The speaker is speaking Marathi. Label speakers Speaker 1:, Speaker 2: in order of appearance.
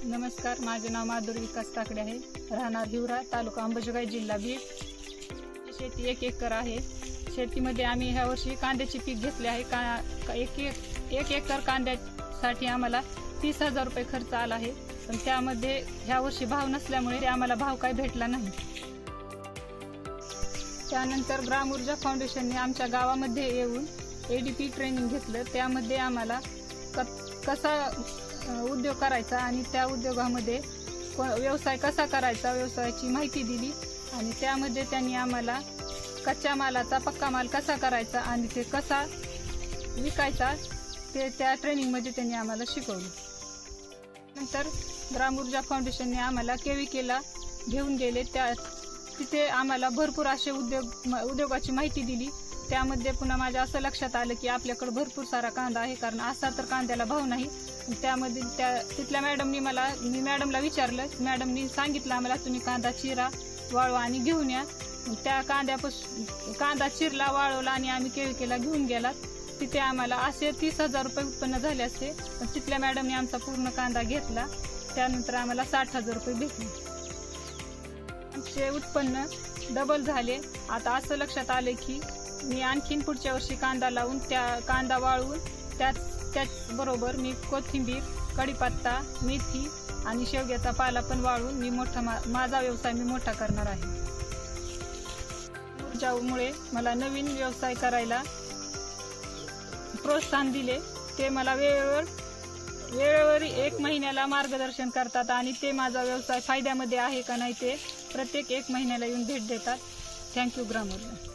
Speaker 1: नमस्कार, माझे नाव माधुरी विकास ताकडे आहे. राहणार हिवरा, तालुका अंबाजोगाई, जिल्हा बीड. शेती 1 एकर आहे. शेतीमध्ये आम्ही ह्या वर्षी कांद्याचे पीक घेतले आहे. एक एकर कांद्यासाठी आम्हाला 30,000 रुपये खर्च आला आहे. पण त्यामध्ये ह्या वर्षी भाव नसल्यामुळे आम्हाला भाव काही भेटला नाही. त्यानंतर ग्राम ऊर्जा फाउंडेशनने आमच्या गावामध्ये येऊन ADP ट्रेनिंग घेतलं. त्यामध्ये आम्हाला कसा उद्योग करायचा आणि त्या उद्योगामध्ये व्यवसाय कसा करायचा, व्यवसायाची माहिती दिली. आणि त्यामध्ये त्यांनी आम्हाला कच्च्या मालाचा पक्का माल कसा करायचा आणि ते कसा विकायचा ते त्या ट्रेनिंगमध्ये त्यांनी आम्हाला शिकवलं. नंतर ग्राम ऊर्जा फाउंडेशनने आम्हाला KVKला घेऊन गेले. तिथे आम्हाला भरपूर असे उद्योगाची माहिती दिली. त्यामध्ये पुन्हा माझ्या असं लक्षात आलं की आपल्याकडे भरपूर सारा कांदा आहे, कारण असा तर कांद्याला भाव नाही. त्यामध्ये तिथल्या मी मॅडमला विचारलं. मॅडमनी सांगितलं आम्हाला, तुम्ही कांदा चिरा, वाळवा आणि घेऊन या. त्या कांदा चिरला, वाळवला आणि आम्ही KVKला घेऊन गेला. तिथे आम्हाला असे 30,000 रुपये उत्पन्न झाले असते. पण तिथल्या मॅडमनी आमचा पूर्ण कांदा घेतला. त्यानंतर आम्हाला 60,000 रुपये भेटले. आमचे उत्पन्न डबल झाले. आता असं लक्षात आले की मी आणखीन पुढच्या वर्षी कांदा लावून कांदा वाळवून त्याचबरोबर मी कोथिंबीर, कढीपत्ता, मेथी आणि शेवग्याचा पाला पण वाळवून मी माझा व्यवसाय मोठा करणार आहे. ऊर्जामुळे मला नवीन व्यवसाय करायला प्रोत्साहन दिले. ते मला वेळेवर 1 महिन्याला मार्गदर्शन करतात आणि ते माझा व्यवसाय फायद्यामध्ये आहे का नाही ते प्रत्येक 1 महिन्याला येऊन भेट देतात. थँक्यू ग्राम ऊर्जा.